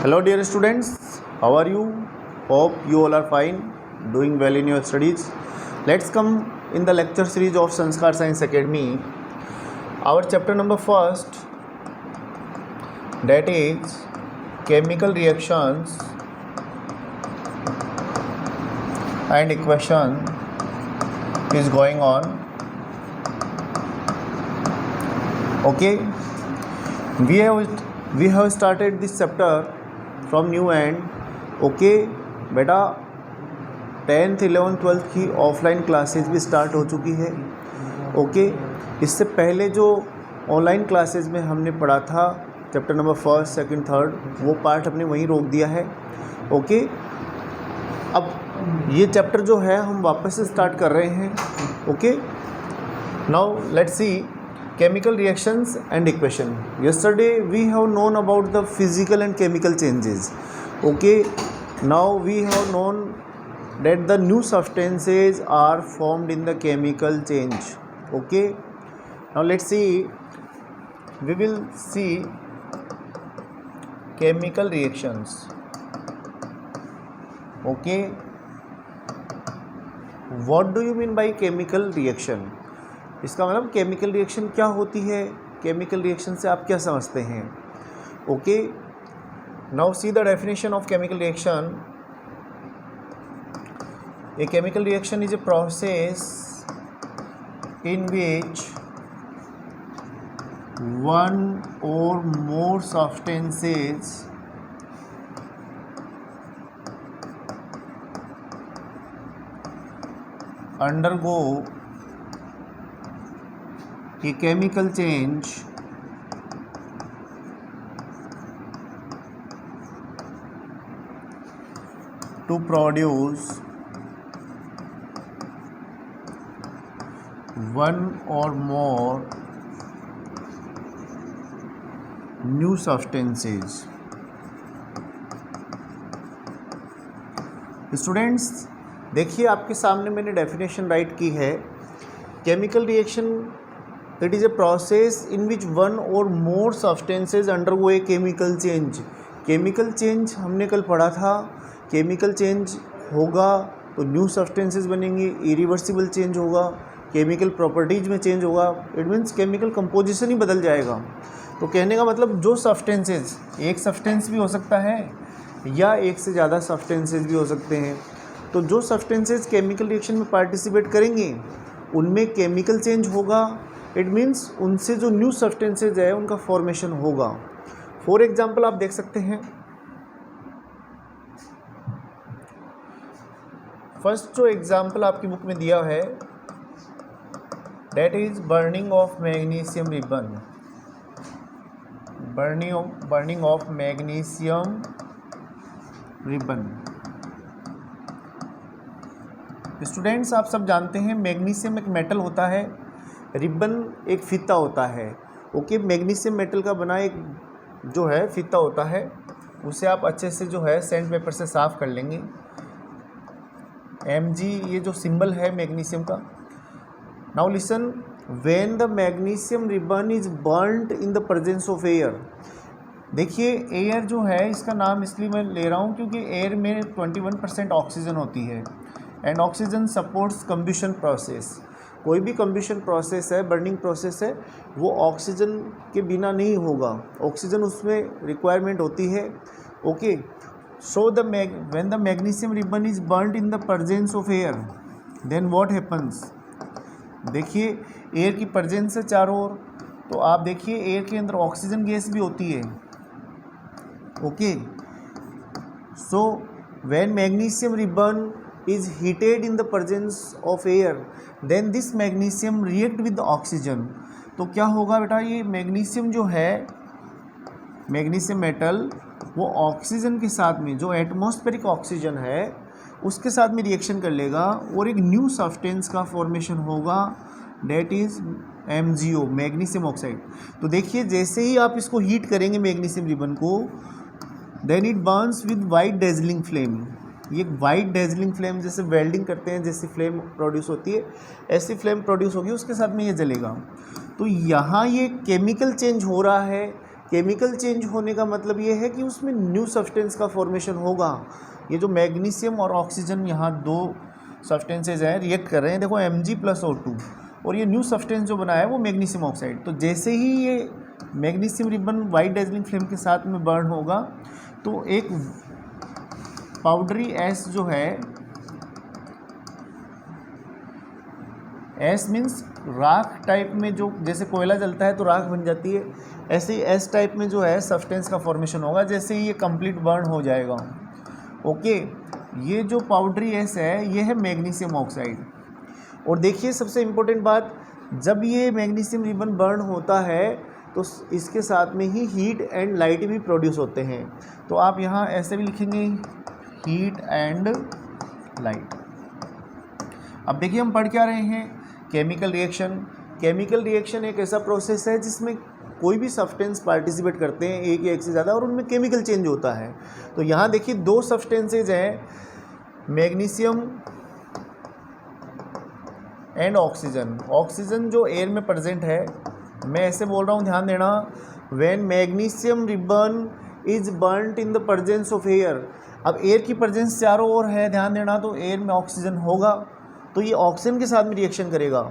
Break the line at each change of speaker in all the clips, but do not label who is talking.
Hello dear students, how are you? Hope you all are fine, doing well in your studies. Let's come in the lecture series of Sanskar Science Academy. Our chapter number first, that is chemical reactions and equation is going on. Okay, we have started this chapter from new end. Okay बेटा 10th 11th 12th की offline classes भी start हो चुकी है. Okay इससे पहले जो online classes में हमने पढ़ा था chapter number first second third, वो पार्ट हमने वहीं रोक दिया है. ओके अब ये चैप्टर जो है हम वापस से स्टार्ट कर रहे हैं. Okay now let's C chemical reactions and equation. Yesterday we have known about the physical and chemical changes. Okay, now we have known that the new substances are formed in the chemical change. Okay, now let's see, we will see chemical reactions. Okay, what do you mean by chemical reaction? इसका मतलब chemical reaction क्या होती है, chemical reaction से आप क्या समझते हैं. Okay now see the definition of chemical reaction. A chemical reaction is a process in which one or more substances undergo a chemical change to produce one or more new substances. Students देखिए आपके सामने मैंने definition right की है. Chemical reaction that is a process in which one or more substances undergo a chemical change. Chemical change हमने कल पढ़ा था. केमिकल चेंज होगा तो न्यू सब्सटेंसेस बनेंगी, इरिवर्सिबल चेंज होगा, केमिकल प्रॉपर्टीज़ में चेंज होगा. इट मीन्स केमिकल कंपोजिशन ही बदल जाएगा. तो कहने का मतलब जो सब्सटेंसेस, एक सब्सटेंस भी हो सकता है या एक से ज़्यादा सब्सटेंसेस भी हो सकते हैं. तो जो सब्सटेंसेस केमिकल रिएक्शन में पार्टिसिपेट करेंगे उनमें केमिकल चेंज होगा. इट मीन्स उनसे जो न्यू सब्सटेंसेज है उनका फॉर्मेशन होगा. फॉर एग्जाम्पल आप देख सकते हैं फर्स्ट जो एग्जाम्पल आपकी बुक में दिया है that is burning of magnesium ribbon. Burning of magnesium ribbon. Students आप सब जानते हैं मैग्नीशियम एक मेटल होता है, रिबन एक फीता होता है. ओके मैग्नीशियम मेटल का बना एक जो है फीता होता है, उसे आप अच्छे से जो है सैंड पेपर से साफ़ कर लेंगे. Mg ये जो सिंबल है मैग्नीशियम का. Now listen, when the magnesium ribbon is burned in the presence of air. देखिए एयर जो है इसका नाम इसलिए मैं ले रहा हूँ क्योंकि एयर में 21% ऑक्सीजन होती है and oxygen supports combustion process. कोई भी कंबशन प्रोसेस है, बर्निंग प्रोसेस है, वो ऑक्सीजन के बिना नहीं होगा. ऑक्सीजन उसमें रिक्वायरमेंट होती है. Okay so when the magnesium ribbon is burned in the presence of air then what happens. देखिए एयर की प्रेजेंस है चारों ओर, तो आप देखिए एयर के अंदर ऑक्सीजन गैस भी होती है. Okay so when magnesium ribbon is heated in the presence of air then this magnesium react with the oxygen. तो क्या होगा बेटा, ये मैग्नीशियम जो है, मैग्नीशियम मेटल, वो ऑक्सीजन के साथ में जो एटमॉस्फेरिक ऑक्सीजन है उसके साथ में रिएक्शन कर लेगा और एक न्यू सब्सटेंस का फॉर्मेशन होगा that is MgO magnesium oxide. तो देखिए जैसे ही आप इसको हीट करेंगे मैग्नीशियम रिबन को then it burns with white dazzling flame. ये वाइट डेजलिंग फ्लेम, जैसे वेल्डिंग करते हैं जैसी फ्लेम प्रोड्यूस होती है ऐसी फ्लेम प्रोड्यूस होगी, उसके साथ में ये जलेगा. तो यहाँ ये केमिकल चेंज हो रहा है केमिकल चेंज होने का मतलब ये है कि उसमें न्यू सब्सटेंस का फॉर्मेशन होगा। ये जो मैग्नीशियम और ऑक्सीजन यहाँ दो सब्सटेंसेज हैं रिएक्ट कर रहे हैं, देखो Mg+O2, और ये न्यू सब्सटेंस जो बना है वो मैग्नीशियम ऑक्साइड। तो जैसे ही ये magnesium ribbon white dazzling flame के साथ में बर्न होगा तो एक पाउडरी एश जो है, एश मीन्स राख टाइप में, जो जैसे कोयला जलता है तो राख बन जाती है, ऐसे ही एश टाइप में जो है सब्सटेंस का फॉर्मेशन होगा जैसे ही ये कंप्लीट बर्न हो जाएगा। ओके, ये जो पाउडरी एश है ये है मैग्नीशियम ऑक्साइड। और देखिए सबसे इम्पोर्टेंट बात, जब ये मैग्नीशियम रिबन बर्न होता है तो इसके साथ में ही हीट एंड लाइट भी प्रोड्यूस होते हैं। तो आप यहाँ ऐसे भी लिखेंगे हीट एंड लाइट। अब देखिए हम पढ़ क्या रहे हैं, केमिकल रिएक्शन। केमिकल रिएक्शन एक ऐसा प्रोसेस है जिसमें कोई भी सब्सटेंस पार्टिसिपेट करते हैं, एक या एक से ज़्यादा, और उनमें केमिकल चेंज होता है। तो यहाँ देखिए दो सब्सटेंसेज हैं, मैग्नीशियम एंड ऑक्सीजन। ऑक्सीजन जो एयर में प्रेजेंट है, मैं ऐसे बोल रहा हूँ, ध्यान देना, when magnesium ribbon is burned in the presence of air. अब एयर की प्रेजेंस चारों ओर है, ध्यान देना, तो एयर में ऑक्सीजन होगा तो ये ऑक्सीजन के साथ में रिएक्शन करेगा।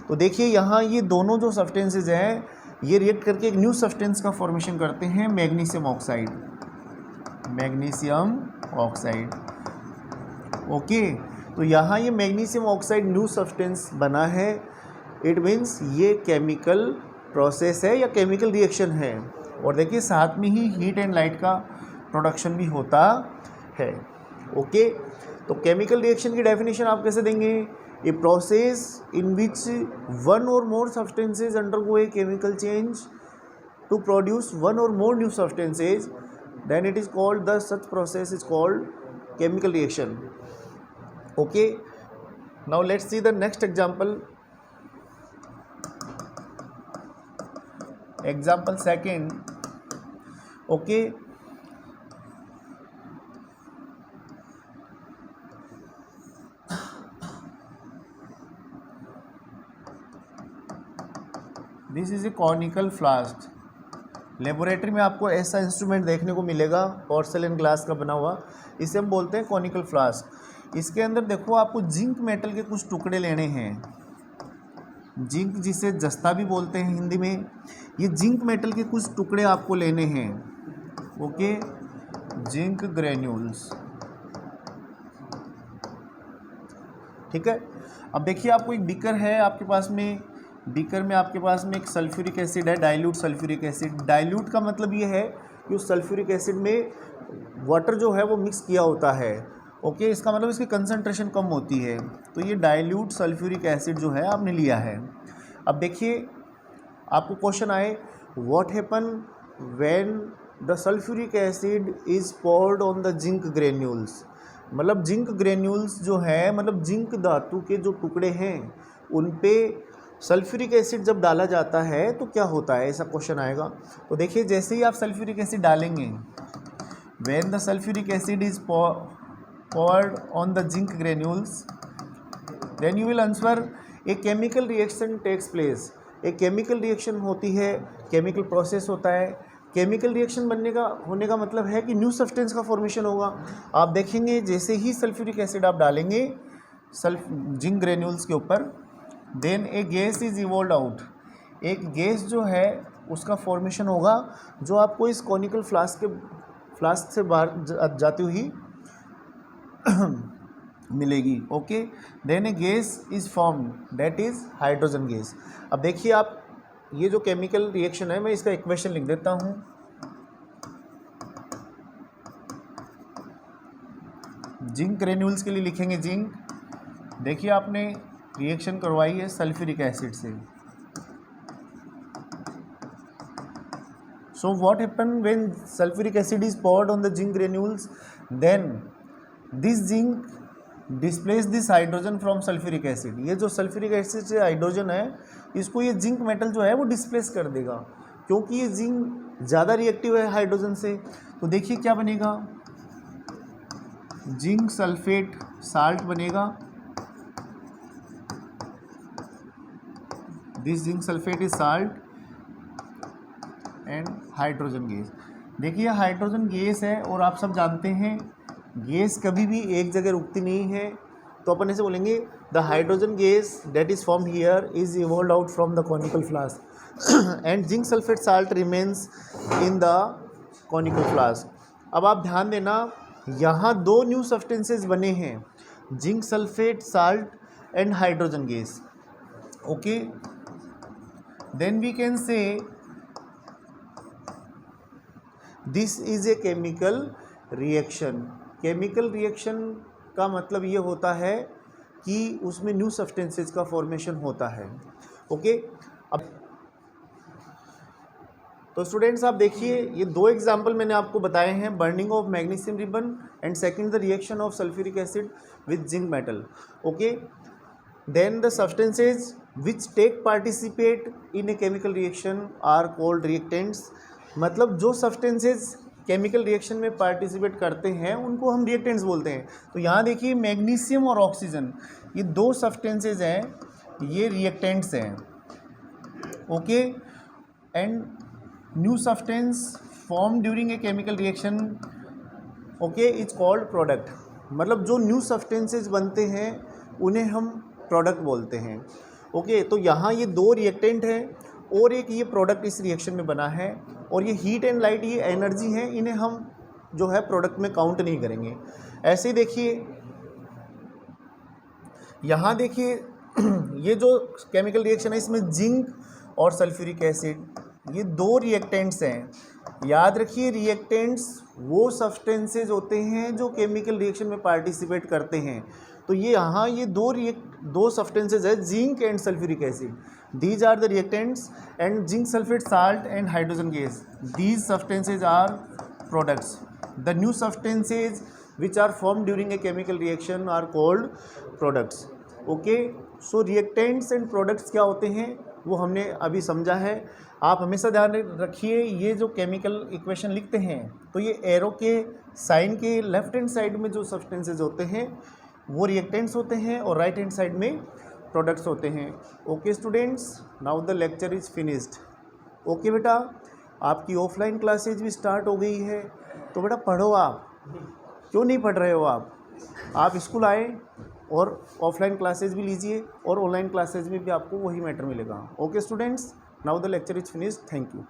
तो देखिए यहाँ ये दोनों जो सब्सटेंसेज हैं ये रिएक्ट करके एक न्यू सब्सटेंस का फॉर्मेशन करते हैं, magnesium oxide. Magnesium oxide, okay. तो यहाँ ये मैग्नीशियम ऑक्साइड न्यू सब्सटेंस बना है, इट मीन्स ये केमिकल प्रोसेस है या केमिकल रिएक्शन है। और देखिए साथ में ही हीट एंड लाइट का प्रोडक्शन भी होता है, ओके। तो केमिकल रिएक्शन की डेफिनेशन आप कैसे देंगे, ए process in which one or more substances undergo a chemical change to produce one or more new substances, then it is called, the such process is called chemical reaction, okay. Now let's see the next example. Example second, okay. This is a conical flask. Laboratory में आपको ऐसा instrument देखने को मिलेगा, पोर्सेलेन glass का बना हुआ, इसे हम बोलते हैं कॉनिकल फ्लास्क। इसके अंदर देखो आपको जिंक मेटल के कुछ टुकड़े लेने हैं, जिंक जिसे जस्ता भी बोलते हैं हिंदी में। ये जिंक मेटल के कुछ टुकड़े आपको लेने हैं, ओके, जिंक ग्रेन्यूल्स, ठीक है। अब देखिए आपको एक बीकर है आपके पास में, बीकर में आपके पास में एक सल्फ्यूरिक एसिड है, डाइल्यूट सल्फ्यूरिक एसिड। डाइल्यूट का मतलब ये है कि उस सल्फ्यूरिक एसिड में वाटर जो है वो मिक्स किया होता है, ओके। इसका मतलब इसकी कंसंट्रेशन कम होती है। तो ये डाइल्यूट सल्फ्यूरिक एसिड जो है आपने लिया है। अब देखिए आपको क्वेश्चन आए, what happen when the sulphuric acid is poured on the zinc granules. मतलब जिंक ग्रेन्यूल्स जो है, मतलब जिंक धातु के जो टुकड़े हैं उन पे सल्फ्यूरिक एसिड जब डाला जाता है तो क्या होता है, ऐसा क्वेश्चन आएगा। तो देखिए जैसे ही आप सल्फ्यूरिक एसिड डालेंगे, when the sulphuric acid is poured on the zinc granules, then you will answer a chemical reaction takes place। एक केमिकल रिएक्शन होती है, केमिकल प्रोसेस होता है। केमिकल रिएक्शन बनने का होने का मतलब है कि न्यू सब्सटेंस का फॉर्मेशन होगा। आप देखेंगे जैसे ही सल्फ्यूरिक एसिड आप डालेंगे जिंक ग्रेन्यूल्स के ऊपर, then a gas is evolve out. एक गैस जो है उसका फॉर्मेशन होगा जो आपको इस कॉनिकल फ्लास्क से बाहर जाती हुई मिलेगी, okay. Then a gas is formed, that is hydrogen gas. अब देखिए आप ये जो केमिकल रिएक्शन है, मैं इसका इक्वेशन लिख देता हूँ। जिंक ग्रेन्यूल्स के लिए लिखेंगे जिंक। देखिए आपने रिएक्शन करवाई है सल्फ्यूरिक एसिड से। So what happen when sulphuric acid is poured on the zinc granules, then this zinc displace this hydrogen from sulphuric acid. ये जो सल्फ्यूरिक एसिड से हाइड्रोजन है इसको ये जिंक मेटल जो है वो डिस्प्लेस कर देगा, क्योंकि ये जिंक ज़्यादा रिएक्टिव है हाइड्रोजन से। तो देखिए क्या बनेगा, जिंक सल्फेट साल्ट बनेगा। This zinc sulphate is salt and hydrogen gas. देखिए हाइड्रोजन गैस है और आप सब जानते हैं गैस कभी भी एक जगह रुकती नहीं है, तो अपन ऐसे बोलेंगे the hydrogen gas that is form here is evolve out from the conical flask and zinc sulphate salt remains in the conical flask. अब आप ध्यान देना, यहाँ दो न्यू सब्सटेंसेस बने हैं, zinc sulphate salt and hydrogen gas. Okay, then we can say this is a chemical reaction. Chemical reaction का मतलब ये होता है कि उसमें न्यू सब्सटेंसेस का फॉर्मेशन होता है। ओके, अब तो स्टूडेंट्स आप देखिए ये दो एग्जाम्पल मैंने आपको बताए हैं, burning of magnesium ribbon and second the reaction of sulphuric acid with zinc metal. Okay, then the substances which take participate in a chemical reaction are called reactants. मतलब जो सब्सटेंसेज केमिकल रिएक्शन में participate करते हैं उनको हम reactants बोलते हैं। तो यहाँ देखिए मैग्नीशियम और ऑक्सीजन ये दो सब्सटेंसेज हैं, ये रिएक्टेंट्स हैं। Okay, and new substance form during a chemical reaction okay is called product. मतलब जो न्यू सब्सटेंसेज बनते हैं उन्हें हम प्रोडक्ट बोलते हैं। ओके, तो यहाँ ये दो रिएक्टेंट हैं और एक ये प्रोडक्ट इस रिएक्शन में बना है, और ये हीट एंड लाइट ये एनर्जी है, इन्हें हम जो है प्रोडक्ट में काउंट नहीं करेंगे। ऐसे ही देखिए यहाँ देखिए ये जो केमिकल रिएक्शन है इसमें जिंक और सल्फ्यूरिक एसिड ये दो रिएक्टेंट्स हैं। याद रखिए रिएक्टेंट्स वो सब्सटेंसेज होते हैं जो केमिकल रिएक्शन में पार्टिसिपेट करते हैं। तो ये यहाँ ये दो सब्सटेंसेज है, zinc and sulphuric acid, these are the reactants, and zinc sulfate salt and hydrogen gas, these substances are products. The new substances which are formed during a chemical reaction are called products. Okay, so reactants and products क्या होते हैं वो हमने अभी समझा है। आप हमेशा ध्यान रखिए ये जो केमिकल इक्वेशन लिखते हैं तो ये एरो के साइन के लेफ्ट हैंड साइड में जो सब्सटेंसेज होते हैं वो रिएक्टेंट्स होते हैं और राइट हैंड साइड में प्रोडक्ट्स होते हैं। Okay students, now the lecture is finished. Okay बेटा, आपकी ऑफलाइन क्लासेज भी स्टार्ट हो गई है, तो बेटा पढ़ो। आप क्यों नहीं पढ़ रहे हो? आप स्कूल आए और ऑफलाइन क्लासेज भी लीजिए और ऑनलाइन क्लासेज में भी आपको वही मैटर मिलेगा। Okay students, now the lecture is finished. Thank you.